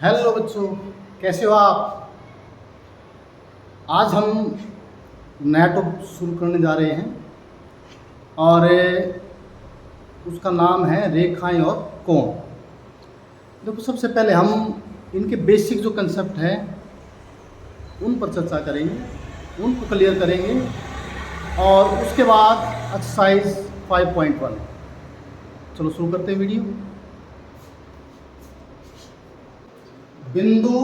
Hello बच्चों, कैसे हो आप। आज हम नया टॉपिक शुरू करने जा रहे हैं और उसका नाम है रेखाएं और कोण। देखो, सबसे पहले हम इनके बेसिक जो कंसेप्ट हैं उन पर चर्चा करेंगे, उनको क्लियर करेंगे और उसके बाद एक्सरसाइज 5.1। चलो शुरू करते हैं वीडियो। बिंदु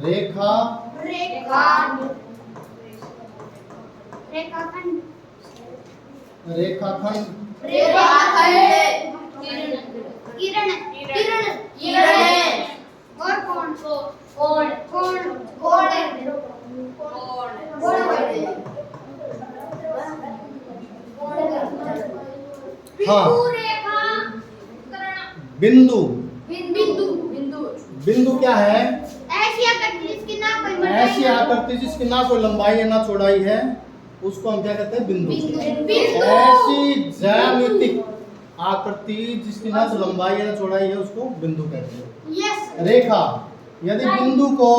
रेखा रेखाखंड रेखाखंड किरण किरण और कोण कोण कोण हाँ। रेखा बिंदु बिंदु बिंदु क्या है? ऐसी आकृति जिसकी ना कोई लंबाई ऐसी आकृति जिसकी ना कोई लंबाई है ना चौड़ाई है, उसको हम क्या कहते हैं? बिंदु। बिंदु। ऐसी ज्यामितिक आकृति जिसकी ना तो लंबाई है ना चौड़ाई है, उसको बिंदु कहते हैं। यस रेखा, यदि बिंदु को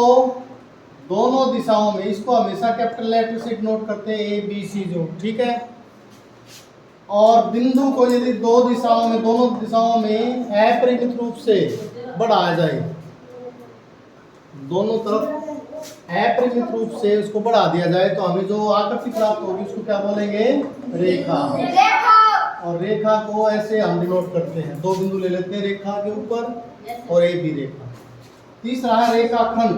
दोनों दिशाओं में, इसको हमेशा कैपिटल लेटर से नोट करते हैं, ABC जो, ठीक है। और बिंदु को यदि दोनों दिशाओं में अपरिमित रूप से बढ़ाया जाए, दोनों तरफ अपरिमित रूप से उसको बढ़ा दिया जाए, तो हमें जो आकृति प्राप्त होगी उसको क्या बोलेंगे? रेखा। और रेखा को ऐसे हम डिनोट करते हैं, दो बिंदु ले लेते हैं रेखा के ऊपर और एक भी रेखा। तीसरा है रेखाखंड।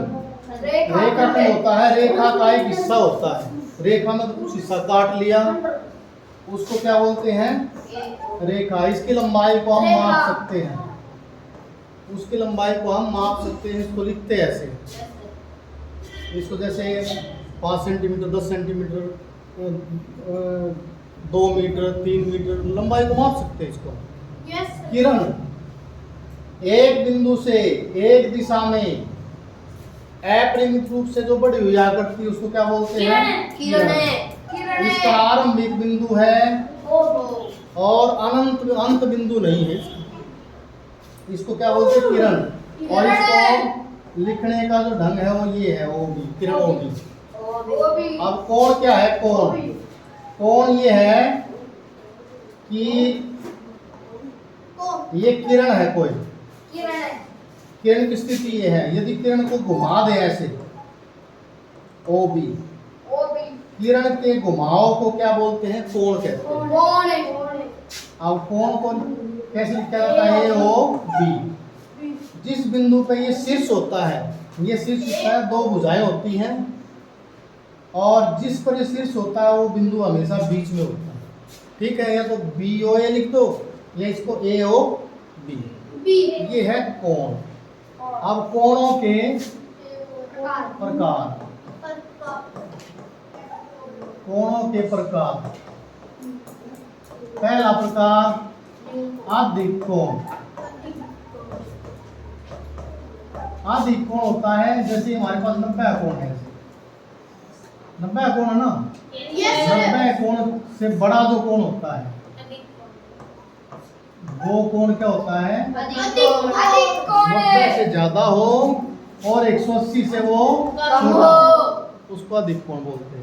रेखाखंड होता है रेखा का एक हिस्सा होता है। रेखा में तो कुछ हिस्सा काट लिया, उसको क्या बोलते हैं? रेखा। इसकी लंबाई को हम माप सकते हैं, उसकी लंबाई को हम माप सकते हैं। इसको लिखते हैं ऐसे, इसको जैसे 5 सेंटीमीटर, 10 सेंटीमीटर, 2 मीटर, 3 मीटर लंबाई को माप सकते हैं इसको। किरण, एक बिंदु से एक दिशा में अपरिमित रूप से जो बढ़ी हुई आकृति, उसको क्या बोलते हैं? किरण। इसका आरंभिक बिंदु है और अंत बिंदु नहीं है, इसको क्या बोलते हैं? किरण। और इसको लिखने का जो ढंग है वो ये है, वो भी किरण होगी। अब कोण क्या है? कोण, कोण ये है कि ये किरण है कोई, किरण की स्थिति ये है, यदि किरण को घुमा दे ऐसे, OB, किरण के घुमाव को क्या बोलते हैं? कोण कहते हैं। अब कोण को कैसे लिखा जाता है? OB। जिस बिंदु पे ये शीर्ष होता है, ये शीर्ष होता है, दो भुजाएं होती हैं और जिस पर ये शीर्ष होता है वो बिंदु हमेशा बीच में होता है, ठीक है। या तो BOA लिख दो या इसको AOB। ये है कोण। अब कोणों के प्रकार, कोणों के प्रकार। पहला प्रकार अधिक कोण। अधिक कोण होता है, जैसे हमारे पास 90 कोण है, 90 कोण है ना। 90 कोण से बड़ा जो कोण होता है वो कोण क्या होता है? 90 से ज्यादा हो और 180 से वो कम हो, उसको अधिक कोण बोलते हैं।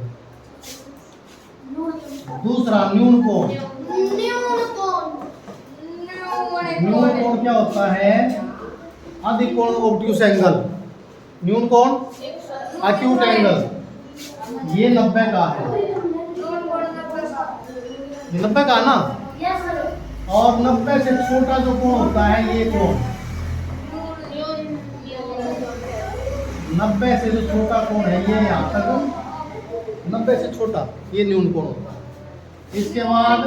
दूसरा न्यून कोण। न्यून कोण क्या होता है? अधिक कोण ऑब्ट्यूस एंगल, न्यून कोण एक्यूट एंगल। ये 90 का है, ये 90 का है ना। और 90 से छोटा जो कोण होता है ये कोण, 90 से जो छोटा कोण है ये यहाँ तक, 90 से छोटा ये न्यून कोण होता है। इसके बाद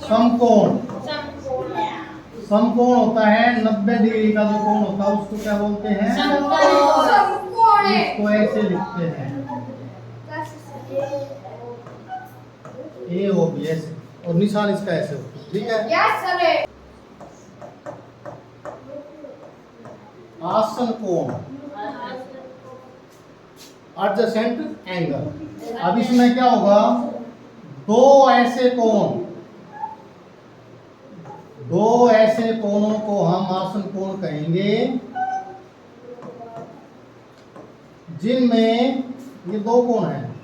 समकोण। समकोण होता है 90 डिग्री का जो कोण होता है, उसको क्या बोलते हैं? इसको ऐसे लिखते हैं AOB ऐसे, और निशान इसका ऐसे होता है, ठीक है। आसन कोण, एडजेसेंट एंगल। अब इसमें क्या होगा? दो ऐसे कोणों को हम आसन कोण कहेंगे जिनमें ये दो कोण हैं,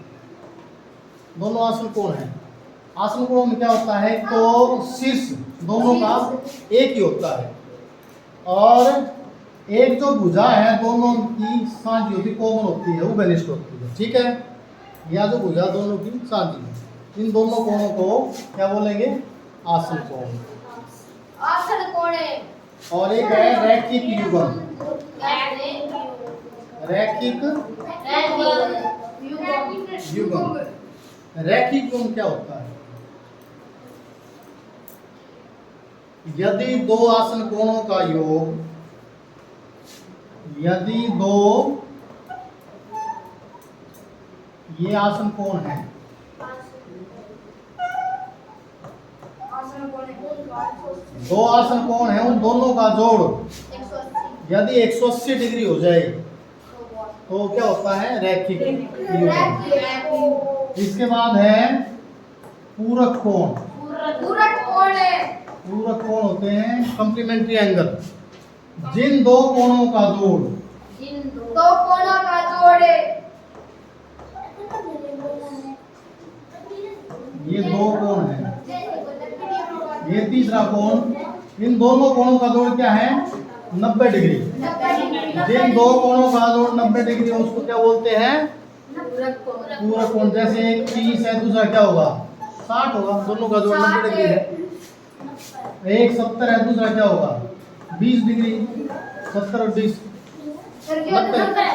दोनों आसन कोण हैं। आसन कोण में क्या होता है, तो शीर्ष दोनों का एक ही होता है और एक जो भुजा है दोनों की साझी होती, कॉमन होती है, वो बेनिस्ट होती है। ठीक है, या जो भुजा दोनों की साझी है, इन दोनों कोणों को क्या बोलेंगे, आसन कोण। आसन कोण है। और एक है रैखिक युग्म। रैखिक युग्म, रैखिक युग्म क्या होता है, यदि दो आसन कोणों का योग, यदि दो ये आसन कोण है, दो आसन कोण है, उन दोनों का जोड़ यदि 180 डिग्री हो जाए तो क्या होता है, रैखिक युग्म। इसके बाद है पूरक कोण। पूरक कोण है। पूरक कोण होते हैं कॉम्प्लीमेंट्री एंगल, जिन दो कोणों का जोड़, दो कोणों का जोड़ ये दो कोण है, ये तीसरा कोण, इन दोनों कोणों का जोड़ क्या है, 90 डिग्री। जिन दो कोणों का जोड़ 90 डिग्री है उसको क्या बोलते हैं, पूरक कोण। जैसे एक 30 है, दूसरा क्या होगा, 60 होगा, दोनों का जोड़ 90 डिग्री है। एक 70 है, दूसरा क्या होगा, 20 डिग्री, 70 और 20 90।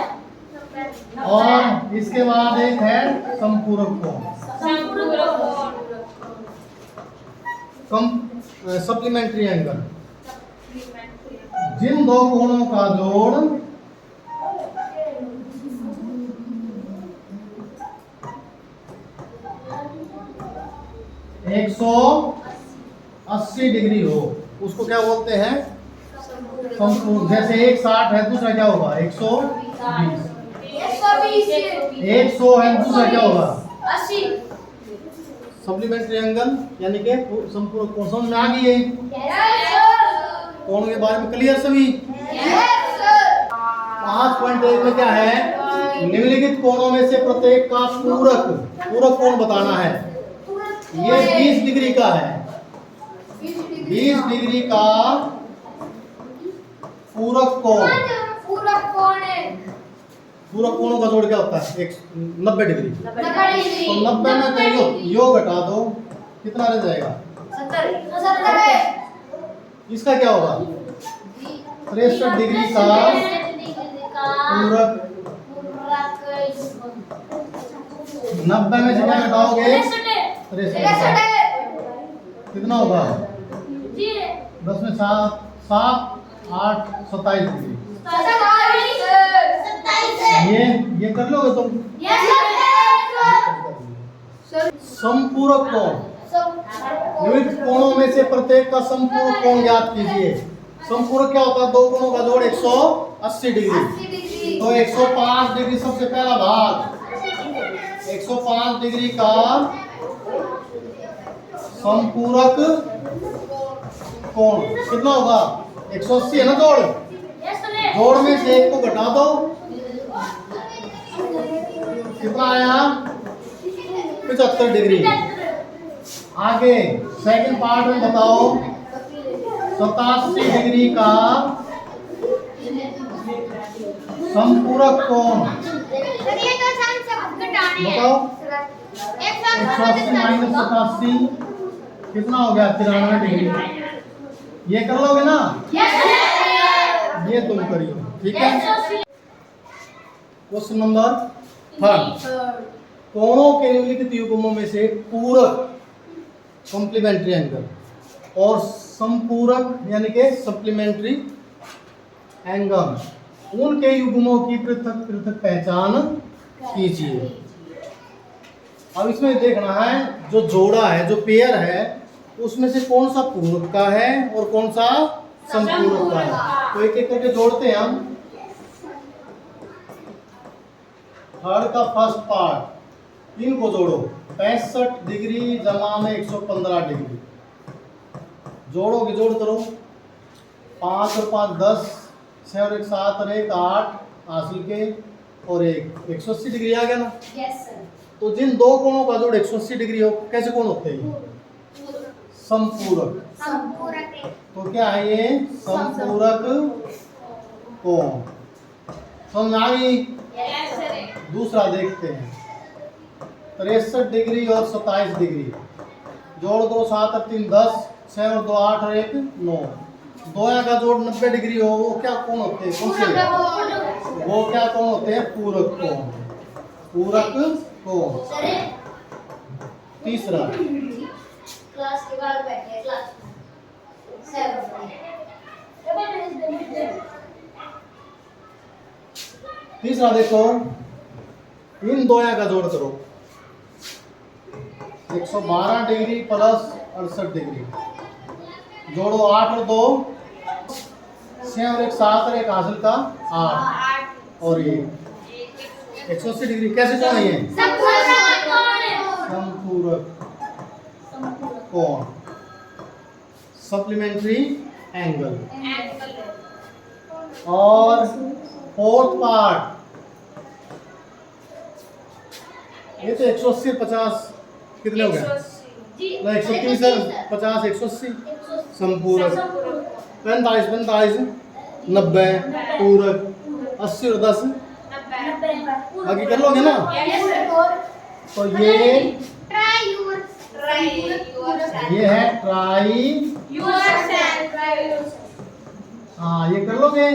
और इसके बाद एक है संपूरक कोण, सप्लीमेंट्री एंगल, जिन दो कोणों का जोड़ 180 डिग्री हो उसको क्या बोलते हैं, संपूर्ण। जैसे एक 60 है, दूसरा क्या होगा, 120। 100 है, दूसरा क्या होगा, 80। सप्लीमेंट्री एंगल यानी कि संपूर्ण कोण। समझ में आ गई है कोण के बारे में, क्लियर सभी। 5.1 में क्या है, निम्नलिखित कोणों में से प्रत्येक का पूरक कोण बताना है। ये 20 डिग्री का है, 20 डिग्री का पूरक कोण। पूरक कोण है। पूरक कोणों का जोड़ क्या होता है, 90 डिग्री। तो 90 में कहीं योग घटा दो, कितना रह जाएगा, 70। इसका क्या होगा, 63 डिग्री का पूरक। 90 में से क्या घटाओगे, 63, कितना होगा, 10 में 7, 8, 27 डिग्री। ये कर लोगे तुम। संपूरक कोण, विविध कोणों में से प्रत्येक का संपूरक कोण ज्ञात कीजिए। संपूरक क्या होता है, दो कोणों का जोड़ 180 डिग्री। तो 105 डिग्री सबसे पहला भाग, 105 डिग्री का संपूरक कोण कितना होगा, 180 है ना जोड़, जोड़ में से एक को घटा दो, कितना आया, 75 डिग्री। आगे सेकंड पार्ट में बताओ, 87 डिग्री का संपूरक कोण बताओ। 180 माइनस 87 कितना हो गया, 93 डिग्री। ये कर लोगे ना, ये तुम करियो, ठीक है। क्वेश्चन नंबर 3, कोणों के निम्नलिखित युग्मों में से पूरक कॉम्प्लीमेंट्री एंगल और संपूरक यानी कि सप्लीमेंट्री एंगल, उनके युग्मों की पृथक पृथक पहचान कीजिए। अब इसमें देखना है जो जोड़ा है, जो पेयर है, उसमें से कौन सा पूरक का है और कौन सा संपूरक का है। तो एक एक करके जोड़ते हैं हम। थर्ड का फर्स्ट पार्ट इनको जोड़ो 65 डिग्री जमा में 115 डिग्री जोड़ोगे, जोड़ करो 5 और 5 10, 6 और 1 7 और 1 8 हासिल के और 180 डिग्री आ गया ना। Yes sir. तो जिन दो कोणों का जोड़ 180 डिग्री हो कैसे कोण होते हैं? समपूरक। संपूरक। तो क्या है ये? समपूरक कोण। समझ आ गई? Yes sir. दूसरा देखते हैं 63 डिग्री और 27 डिग्री जोड़ दो 7 और 3 10, 6 और 2 8 और 1 9। दोया का जोड़ 90 डिग्री हो वो क्या कोण होते हैं? कौन से? वो क्या कोण होते हैं? पूरक कोण। पूरक कोण। सर तीसरा क्लास के बाद बैठे क्लास तीसरा देखो इन दोया का जोड़ करो 112 डिग्री प्लस 68 डिग्री जोड़ो 8 और 2, 6 और 1 7 और 1 हासिल का 8 और ये 180 डिग्री कैसे कोण है ये? समपूरक कोण। Supplementary angle. और फोर्थ पार्ट ये तो 180 50 कितने हो गए? 130 50 180 संपूरक। 45 45 90 पूरक। 80 और 10 आगे कर लोगे ना? तो ये है ट्राई। हाँ ये कर लोगे।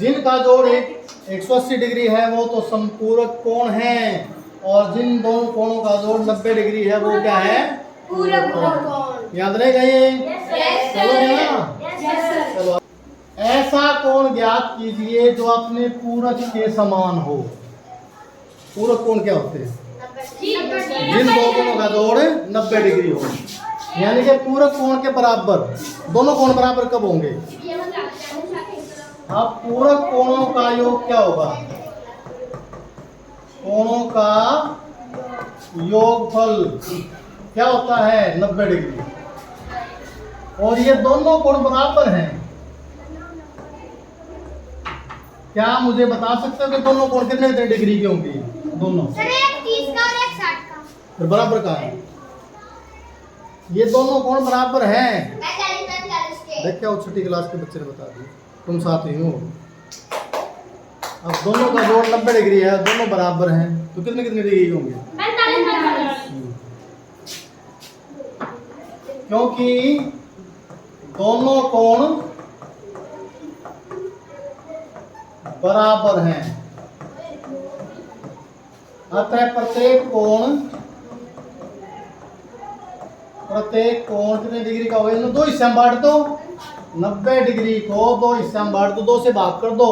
जिनका जोड़ 180 डिग्री है वो तो संपूरक कोण है और जिन दोनों कोणों का जोड़ 90 डिग्री है वो क्या है? पूरक कोण। याद रहेगा ये? चलोगे ना? चलो ऐसा कोण ज्ञात कीजिए जो अपने पूरक के समान हो। पूरक कोण क्या होते हैं? जिन दो कोणों का जोड़ 90 डिग्री हो यानी कि पूरक कोण के बराबर। दोनों कोण बराबर कब होंगे? अब पूरक कोणों का योग क्या होगा? कोणों का योगफल क्या होता है? 90 डिग्री। और ये दोनों कोण बराबर हैं। क्या मुझे बता सकते हो कि दोनों कोण कितने डिग्री के होंगे? दोनों सर एक 30 का और एक 60 का। फिर बराबर कहाँ है? ये दोनों कोण बराबर हैं। 45 के। देख क्या वो छठी क्लास के बच्चे ने बता दिया, तुम साथ ही हो। अब दोनों का जोड़ 90 डिग्री है, दोनों बराबर हैं तो कितने कितने डिग्री के होंगे? 45। क्योंकि दोनों कोण बराबर हैं अतः प्रत्येक कोण कितने डिग्री का होगा? इन्हें दो हिस्से में बांट दो। 90 डिग्री को दो हिस्से में बांट दो, 2 से भाग कर दो।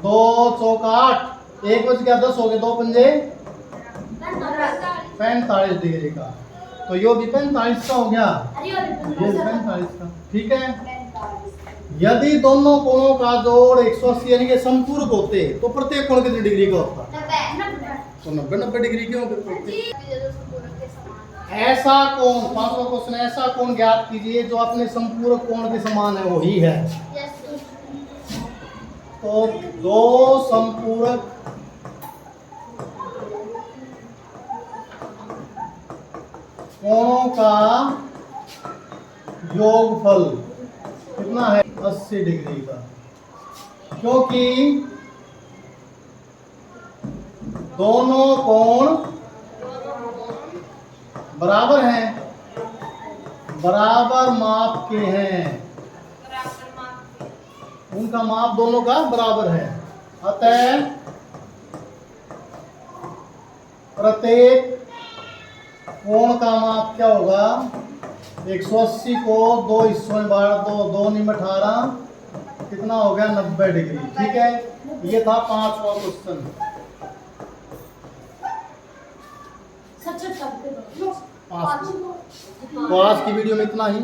2 चौक 8, 1 बच गया 10 हो गए, 2 पंजे 45 डिग्री का। तो यो भी 45 का हो गया, ये 45 का। ठीक है। यदि दोनों कोणों का जोड़ 180 यानी कि संपूरक होते तो प्रत्येक कोण कितनी डिग्री का होता? तो 90 डिग्री क्यों? ऐसा कोण, पांचवा क्वेश्चन, ऐसा कोण ज्ञात कीजिए जो अपने संपूरक कोण के समान है, वही है। तो दो संपूरक कोणों का योगफल कितना है? 80 डिग्री का। क्योंकि दोनों कोण बराबर हैं, बराबर माप के हैं, उनका माप दोनों का बराबर है। अतः प्रत्येक कोण का माप क्या होगा? 180 को दो हिस्सों में बांट दो, 2 × 18 कितना हो गया? 90 डिग्री। ठीक है। ये था 5वां क्वेश्चन। तो आज की वीडियो में इतना ही।